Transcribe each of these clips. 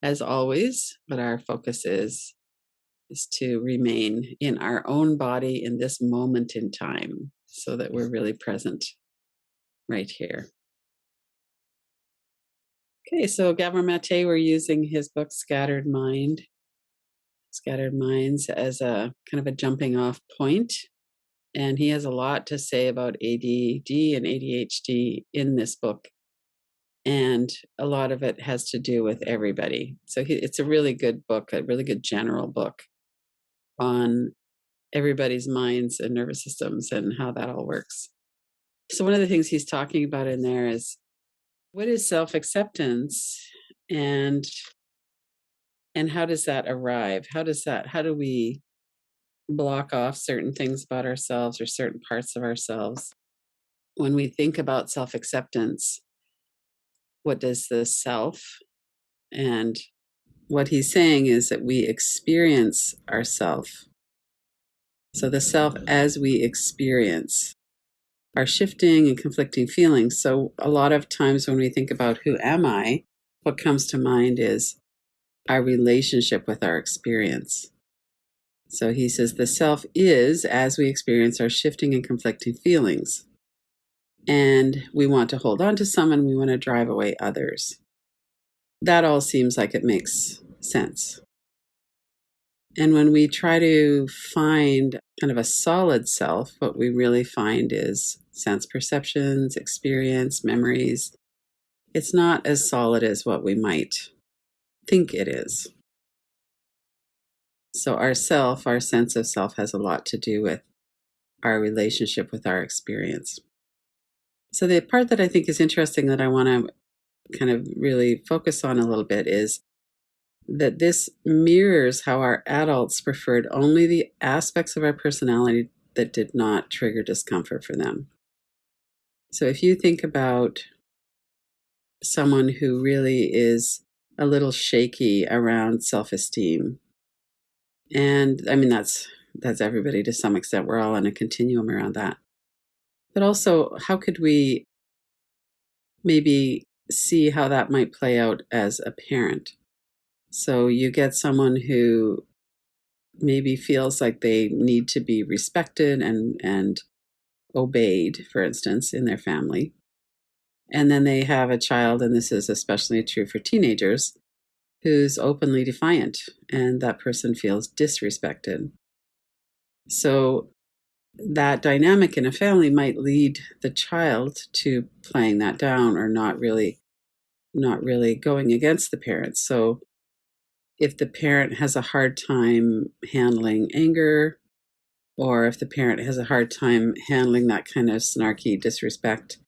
as always, but our focus is to remain in our own body in this moment in time so that we're really present right here. Okay, so Gabor Mate, we're using his book Scattered Minds as a kind of a jumping off point. And he has a lot to say about ADD and ADHD in this book. And a lot of it has to do with everybody. So it's a really good book, a really good general book on everybody's minds and nervous systems and how that all works. So one of the things he's talking about in there is what is self-acceptance and how does that arrive? How do we block off certain things about ourselves or certain parts of ourselves? When we think about self-acceptance, what does the self, and what he's saying is that we experience ourself. So the self as we experience our shifting and conflicting feelings. So a lot of times when we think about who am I, what comes to mind is our relationship with our experience. So he says the self is as we experience our shifting and conflicting feelings. And we want to hold on to some and we want to drive away others. That all seems like it makes sense. And when we try to find kind of a solid self, what we really find is sense perceptions, experience, memories. It's not as solid as what we might think it is. So our self, our sense of self, has a lot to do with our relationship with our experience. So the part that I think is interesting that I want to kind of really focus on a little bit is that this mirrors how our adults preferred only the aspects of our personality that did not trigger discomfort for them. So if you think about someone who really is a little shaky around self-esteem, and I mean that's everybody to some extent, we're all on a continuum around that. But also, how could we maybe see how that might play out as a parent? So you get someone who maybe feels like they need to be respected and obeyed, for instance, in their family. And then they have a child, and this is especially true for teenagers, who's openly defiant, and that person feels disrespected. So that dynamic in a family might lead the child to playing that down or not really going against the parents. So if the parent has a hard time handling anger, or if the parent has a hard time handling that kind of snarky disrespect,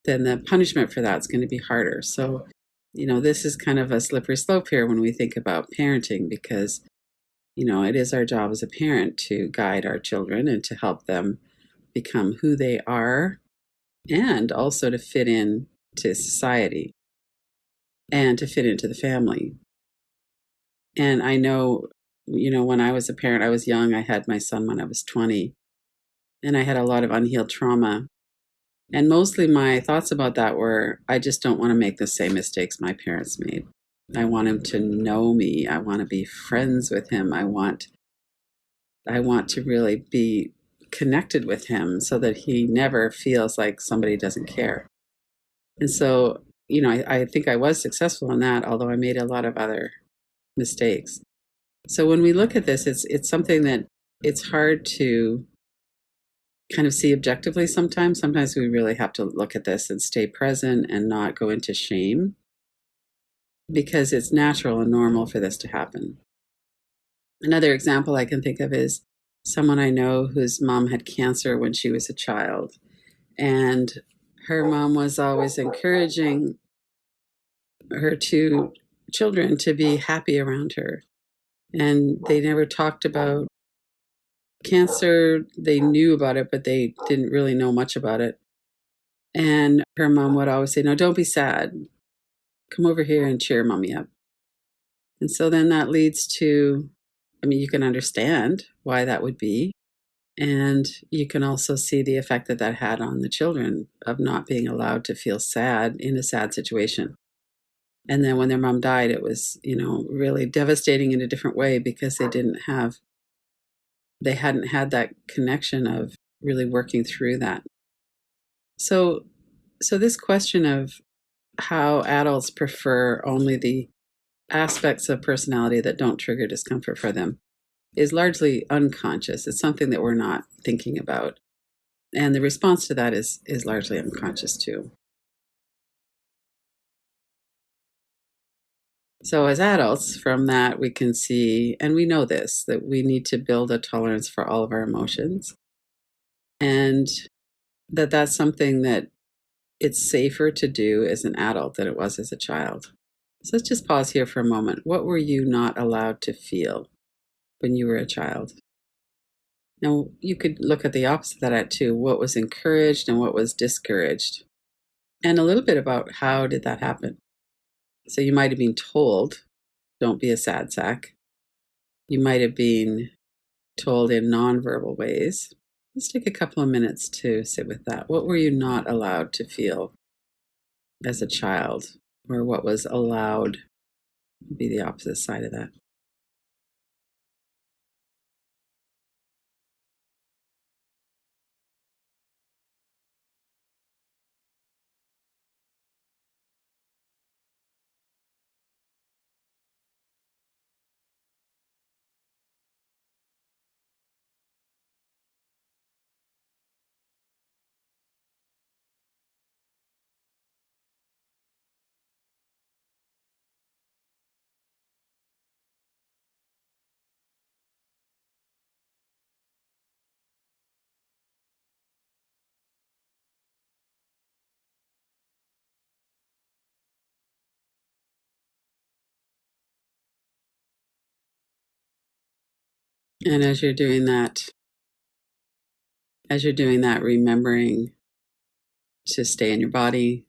then the punishment for that's going to be harder. So, this is kind of a slippery slope here when we think about parenting, because, it is our job as a parent to guide our children and to help them become who they are, and also to fit in to society and to fit into the family. And I know, when I was a parent, I was young. I had my son when I was 20, and I had a lot of unhealed trauma. And mostly my thoughts about that were, I just don't want to make the same mistakes my parents made. I want him to know me. I want to be friends with him. I want to really be connected with him so that he never feels like somebody doesn't care. And so, I think I was successful in that, although I made a lot of other mistakes. So when we look at this, it's something that it's hard to kind of see objectively sometimes. Sometimes we really have to look at this and stay present and not go into shame, because it's natural and normal for this to happen. Another example I can think of is someone I know whose mom had cancer when she was a child. And her mom was always encouraging her two children to be happy around her. And they never talked about cancer. They knew about it, but they didn't really know much about it. And her mom would always say, "No, don't be sad. Come over here and cheer mommy up." And so then that leads to, you can understand why that would be. And you can also see the effect that that had on the children of not being allowed to feel sad in a sad situation. And then when their mom died, it was, really devastating in a different way because they hadn't had that connection of really working through that. So, this question of how adults prefer only the aspects of personality that don't trigger discomfort for them is largely unconscious. It's something that we're not thinking about. And the response to that is largely unconscious too. So as adults, from that we can see, and we know this, that we need to build a tolerance for all of our emotions, and that's something that it's safer to do as an adult than it was as a child. So let's just pause here for a moment. What were you not allowed to feel when you were a child? Now, you could look at the opposite of that too. What was encouraged and what was discouraged? And a little bit about how did that happen? So you might have been told, don't be a sad sack. You might have been told in nonverbal ways. Let's take a couple of minutes to sit with that. What were you not allowed to feel as a child? Or what was allowed would be the opposite side of that. And as you're doing that, remembering to stay in your body,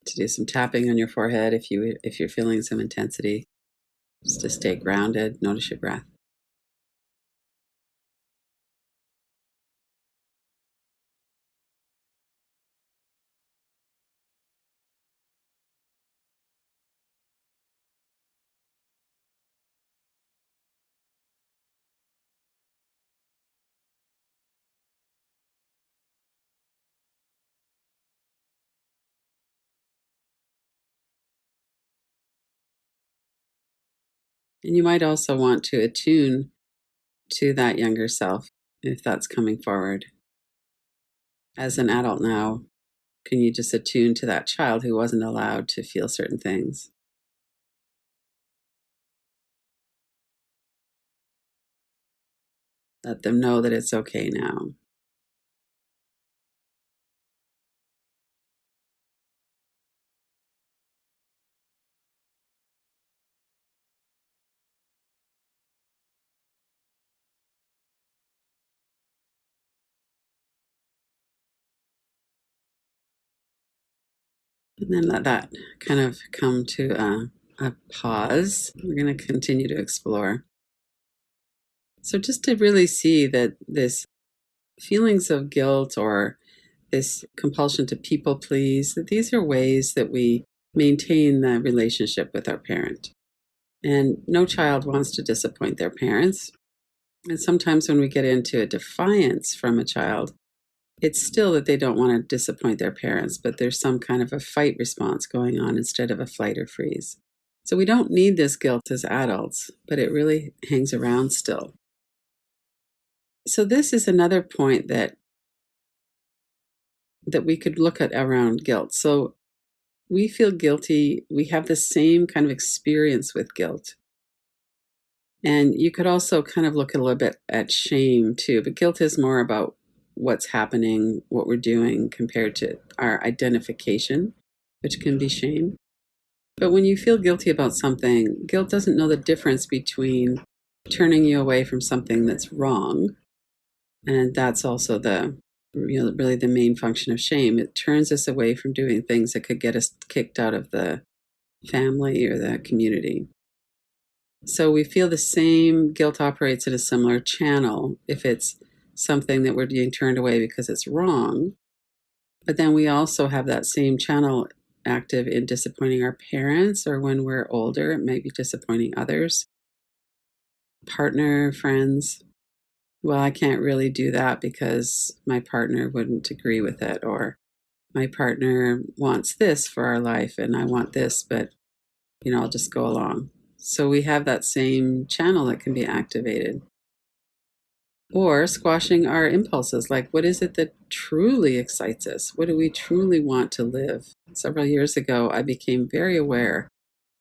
to do some tapping on your forehead if you're feeling some intensity, just to stay grounded. Notice your breath. And you might also want to attune to that younger self if that's coming forward. As an adult now, can you just attune to that child who wasn't allowed to feel certain things? Let them know that it's okay now. And then let that kind of come to a pause. We're going to continue to explore. So, just to really see that this feelings of guilt or this compulsion to people please, that these are ways that we maintain the relationship with our parent. And no child wants to disappoint their parents. And sometimes when we get into a defiance from a child, it's still that they don't want to disappoint their parents, but there's some kind of a fight response going on instead of a flight or freeze. So we don't need this guilt as adults, but it really hangs around still. So this is another point that we could look at around guilt. So we feel guilty. We have the same kind of experience with guilt. And you could also kind of look a little bit at shame too, but guilt is more about what's happening, what we're doing compared to our identification, which can be shame. But when you feel guilty about something, guilt doesn't know the difference between turning you away from something that's wrong. And that's also really the main function of shame. It turns us away from doing things that could get us kicked out of the family or the community. So we feel the same guilt operates in a similar channel if it's something that we're being turned away because it's wrong. But then we also have that same channel active in disappointing our parents, or when we're older, it might be disappointing others, partner, friends. Well, I can't really do that because my partner wouldn't agree with it, or my partner wants this for our life and I want this, but I'll just go along. So we have that same channel that can be activated. Or squashing our impulses, like what is it that truly excites us? What do we truly want to live? Several years ago, I became very aware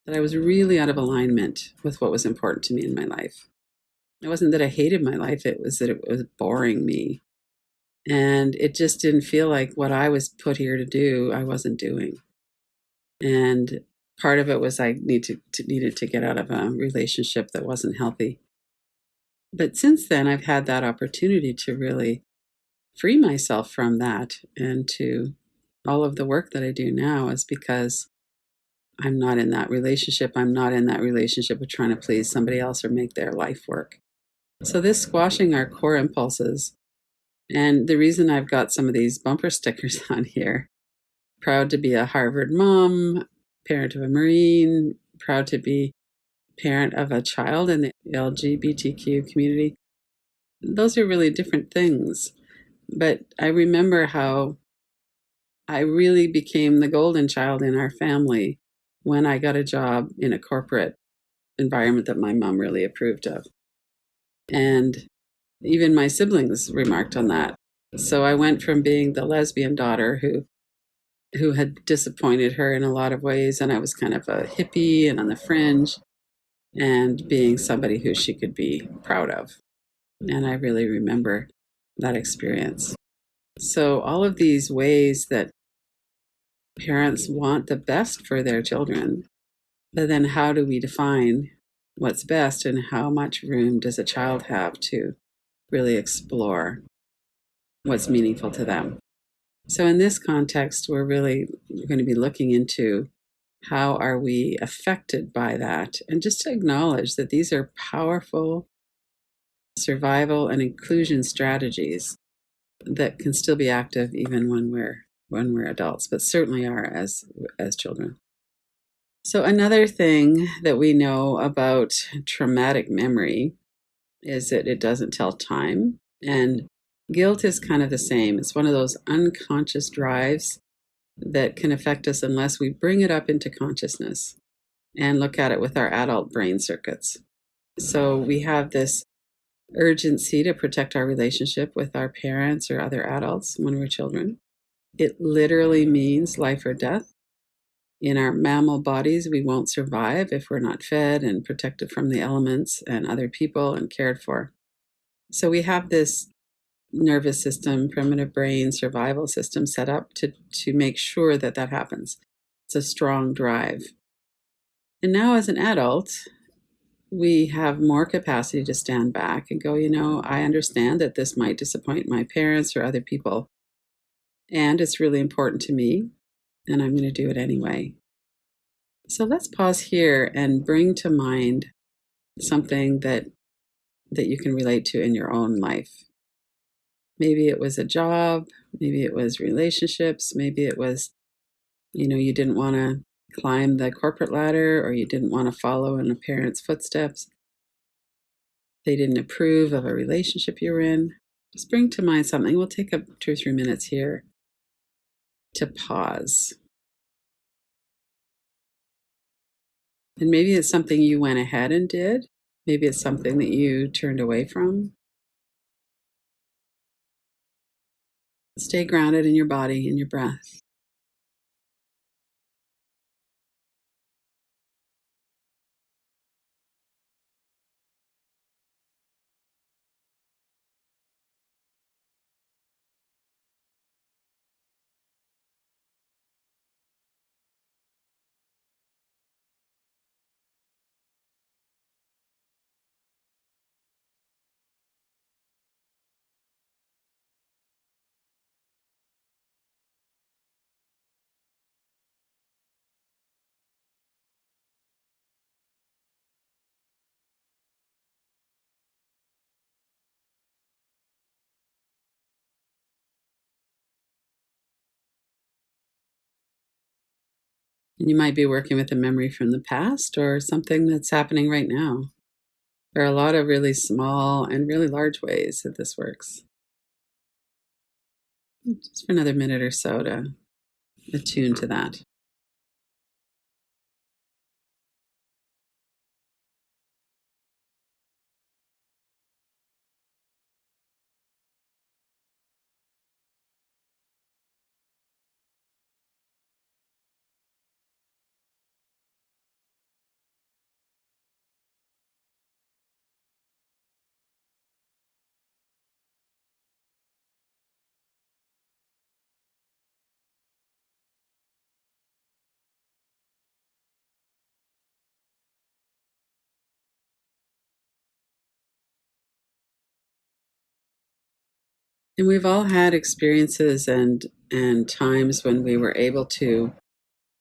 that I was really out of alignment with what was important to me in my life. It wasn't that I hated my life, it was that it was boring me. And it just didn't feel like what I was put here to do, I wasn't doing. And part of it was I needed to get out of a relationship that wasn't healthy. But since then, I've had that opportunity to really free myself from that, and to all of the work that I do now is because I'm not in that relationship. I'm not in that relationship with trying to please somebody else or make their life work. So this squashing our core impulses, and the reason I've got some of these bumper stickers on here: proud to be a Harvard mom, parent of a Marine, proud to be parent of a child in the LGBTQ community. Those are really different things. But I remember how I really became the golden child in our family when I got a job in a corporate environment that my mom really approved of. And even my siblings remarked on that. So I went from being the lesbian daughter who had disappointed her in a lot of ways, and I was kind of a hippie and on the fringe, and being somebody who she could be proud of. And I really remember that experience. So all of these ways that parents want the best for their children, but then how do we define what's best, and how much room does a child have to really explore what's meaningful to them? So in this context, we're going to be looking into how are we affected by that, and just to acknowledge that these are powerful survival and inclusion strategies that can still be active even when we're adults, but certainly are as children. So another thing that we know about traumatic memory is that it doesn't tell time, and guilt is kind of the same. It's one of those unconscious drives that can affect us unless we bring it up into consciousness and look at it with our adult brain circuits. So we have this urgency to protect our relationship with our parents or other adults when we're children. It literally means life or death. In our mammal bodies, we won't survive if we're not fed and protected from the elements and other people and cared for. So we have this nervous system, primitive brain survival system set up to make sure that that happens. It's a strong drive. And now as an adult, we have more capacity to stand back and go, I understand that this might disappoint my parents or other people, and it's really important to me, and I'm going to do it anyway. So let's pause here and bring to mind something that you can relate to in your own life. Maybe it was a job, maybe it was relationships, maybe it was, you didn't want to climb the corporate ladder, or you didn't want to follow in a parent's footsteps. They didn't approve of a relationship you were in. Just bring to mind something. We'll take up 2 or 3 minutes here to pause. And maybe it's something you went ahead and did. Maybe it's something that you turned away from. Stay grounded in your body, in your breath. And you might be working with a memory from the past or something that's happening right now. There are a lot of really small and really large ways that this works. Just for another minute or so to attune to that. And we've all had experiences and times when we were able to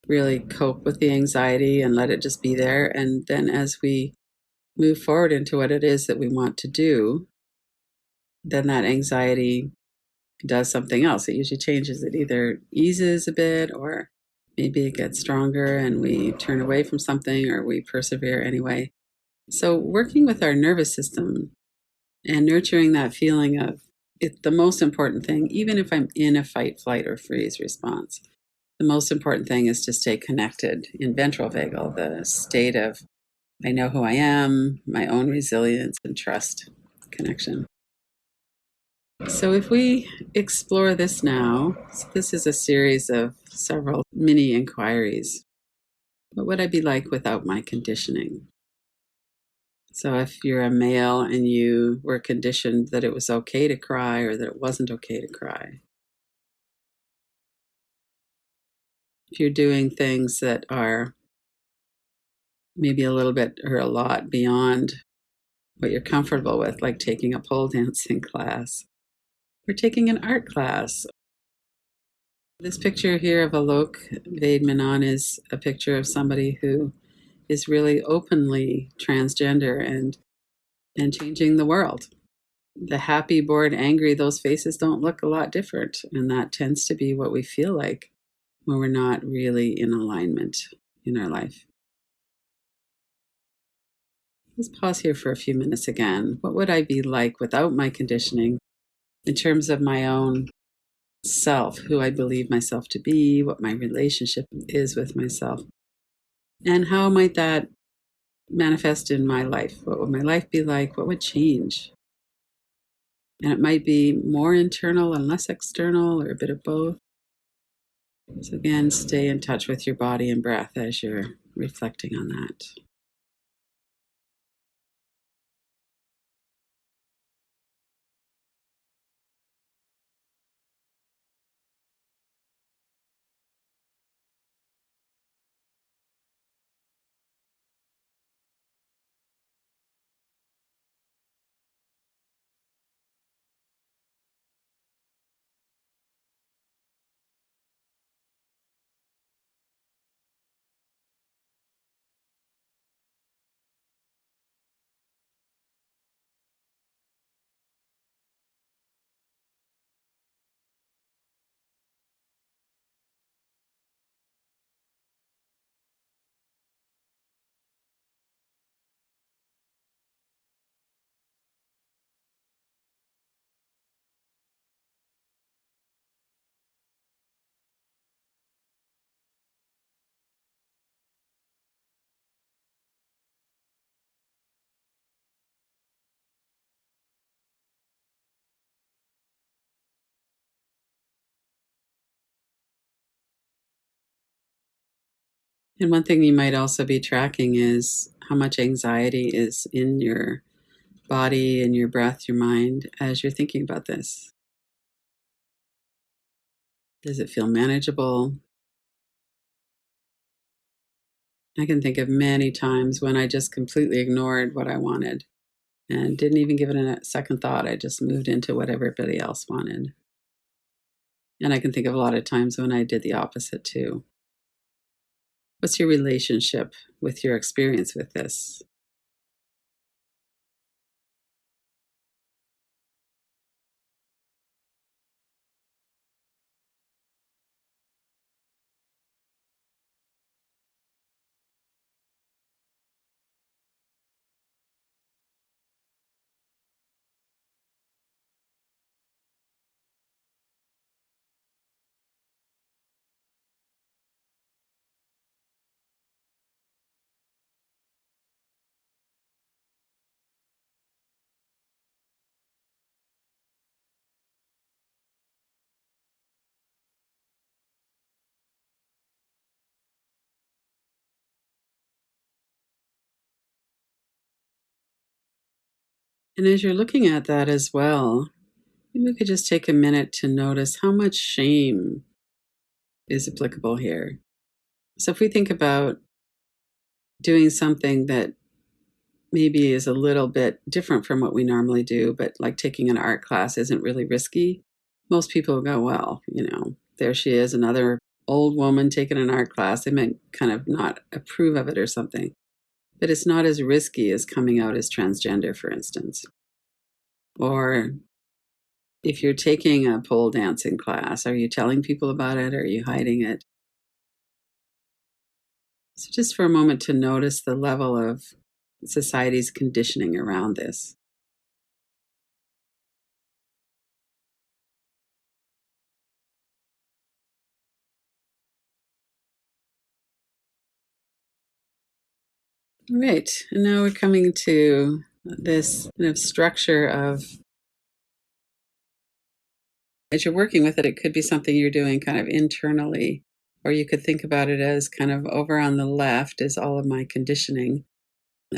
really cope with the anxiety and let it just be there. And then as we move forward into what it is that we want to do, then that anxiety does something else. It usually changes. It either eases a bit or maybe it gets stronger and we turn away from something or we persevere anyway. So, working with our nervous system and nurturing that feeling of it's the most important thing, even if I'm in a fight, flight, or freeze response. The most important thing is to stay connected in ventral vagal, the state of I know who I am, my own resilience, and trust connection. So, if we explore this now, so this is a series of several mini inquiries. What would I be like without my conditioning? So, if you're a male and you were conditioned that it was okay to cry or that it wasn't okay to cry, if you're doing things that are maybe a little bit or a lot beyond what you're comfortable with, like taking a pole dancing class or taking an art class. This picture here of Alok Vaidmanan is a picture of somebody who is really openly transgender and changing the world. The happy, bored, angry, those faces don't look a lot different. And that tends to be what we feel like when we're not really in alignment in our life. Let's pause here for a few minutes again. What would I be like without my conditioning in terms of my own self, who I believe myself to be, what my relationship is with myself, and how might that manifest in my life? What would my life be like? What would change? And it might be more internal and less external, or a bit of both. So, again, stay in touch with your body and breath as you're reflecting on that. And one thing you might also be tracking is how much anxiety is in your body and your breath, your mind, as you're thinking about this. Does it feel manageable? I can think of many times when I just completely ignored what I wanted and didn't even give it a second thought. I just moved into what everybody else wanted. And I can think of a lot of times when I did the opposite too. What's your relationship with your experience with this? And as you're looking at that as well, maybe we could just take a minute to notice how much shame is applicable here. So if we think about doing something that maybe is a little bit different from what we normally do, but like taking an art class isn't really risky, most people go, well, there she is, another old woman taking an art class. They might kind of not approve of it or something, but it's not as risky as coming out as transgender, for instance. Or if you're taking a pole dancing class, are you telling people about it? Or are you hiding it? So just for a moment to notice the level of society's conditioning around this. All right, and now we're coming to this kind of structure of, as you're working with it, it could be something you're doing kind of internally, or you could think about it as kind of over on the left is all of my conditioning,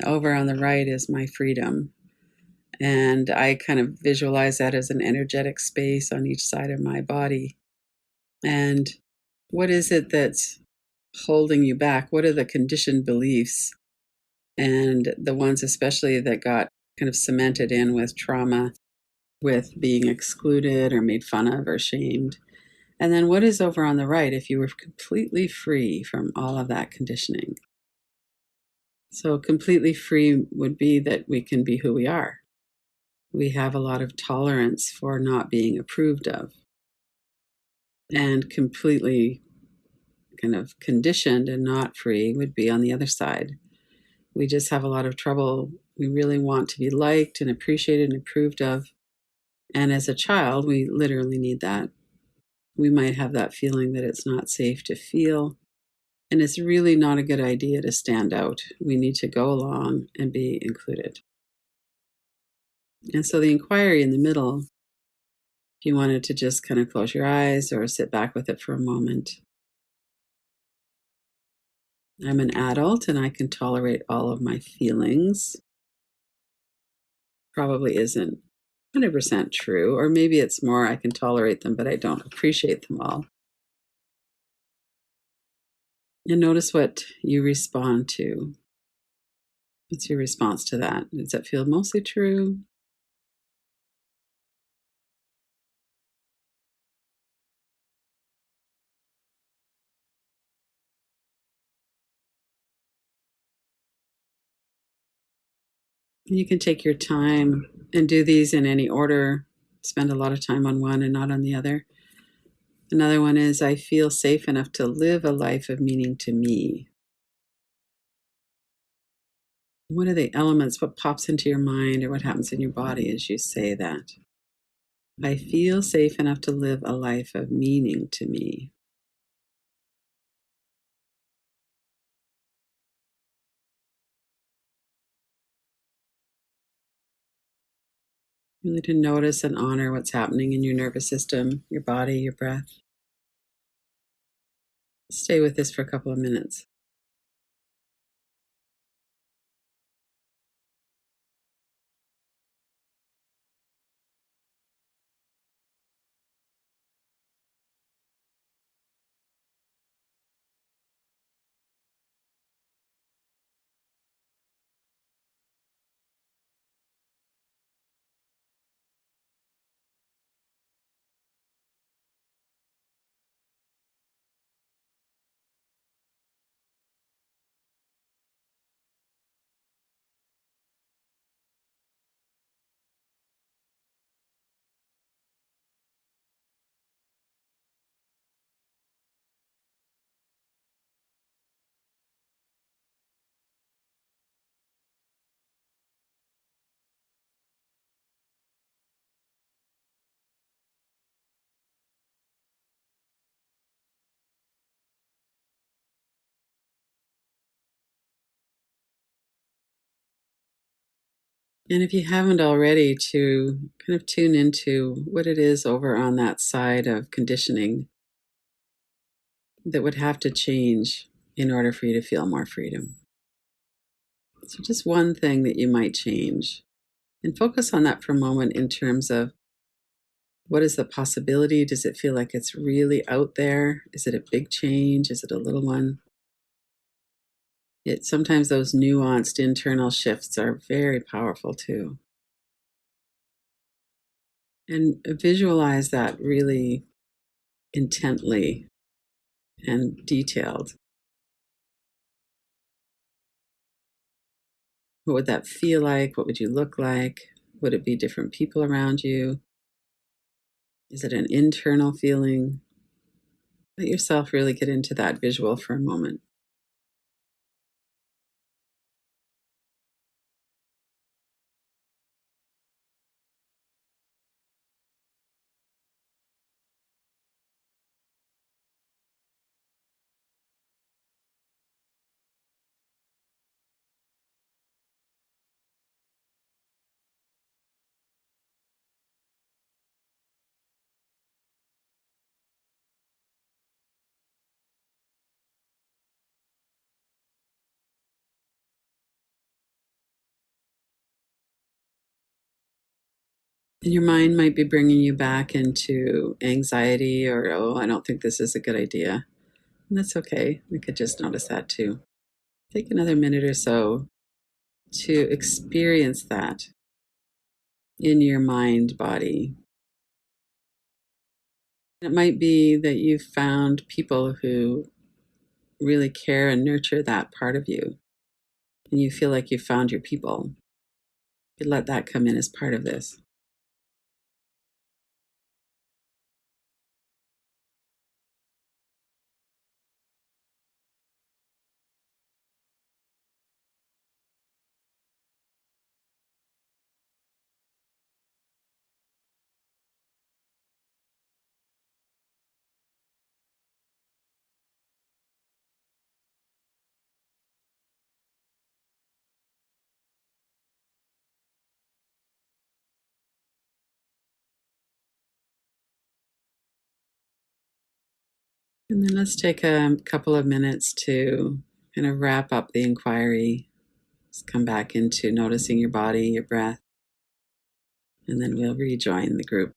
over on the right is my freedom. And I kind of visualize that as an energetic space on each side of my body. And what is it that's holding you back? What are the conditioned beliefs? And the ones, especially that got kind of cemented in with trauma, with being excluded or made fun of or shamed. And then what is over on the right if you were completely free from all of that conditioning? So, completely free would be that we can be who we are. We have a lot of tolerance for not being approved of. And completely kind of conditioned and not free would be on the other side. We just have a lot of trouble. We really want to be liked and appreciated and approved of. And as a child, we literally need that. We might have that feeling that it's not safe to feel. And it's really not a good idea to stand out. We need to go along and be included. And so the inquiry in the middle, if you wanted to just kind of close your eyes or sit back with it for a moment. I'm an adult and I can tolerate all of my feelings. Probably isn't 100% true, or maybe it's more I can tolerate them, but I don't appreciate them all. And notice what you respond to. What's your response to that? Does that feel mostly true? You can take your time and do these in any order. Spend a lot of time on one and not on the other. Another one is I feel safe enough to live a life of meaning to me. What are the elements? What pops into your mind or what happens in your body as you say that? I feel safe enough to live a life of meaning to me. Really to notice and honor what's happening in your nervous system, your body, your breath. Stay with this for a couple of minutes. And if you haven't already, to kind of tune into what it is over on that side of conditioning that would have to change in order for you to feel more freedom. So, just one thing that you might change. And focus on that for a moment in terms of what is the possibility? Does it feel like it's really out there? Is it a big change? Is it a little one? Sometimes those nuanced internal shifts are very powerful too. And visualize that really intently and detailed. What would that feel like? What would you look like? Would it be different people around you? Is it an internal feeling? Let yourself really get into that visual for a moment. And your mind might be bringing you back into anxiety or, oh, I don't think this is a good idea. And that's okay. We could just notice that too. Take another minute or so to experience that in your mind body. It might be that you've found people who really care and nurture that part of you, and you feel like you've found your people. You let that come in as part of this. And then let's take a couple of minutes to kind of wrap up the inquiry. Just come back into noticing your body, your breath, and then we'll rejoin the group.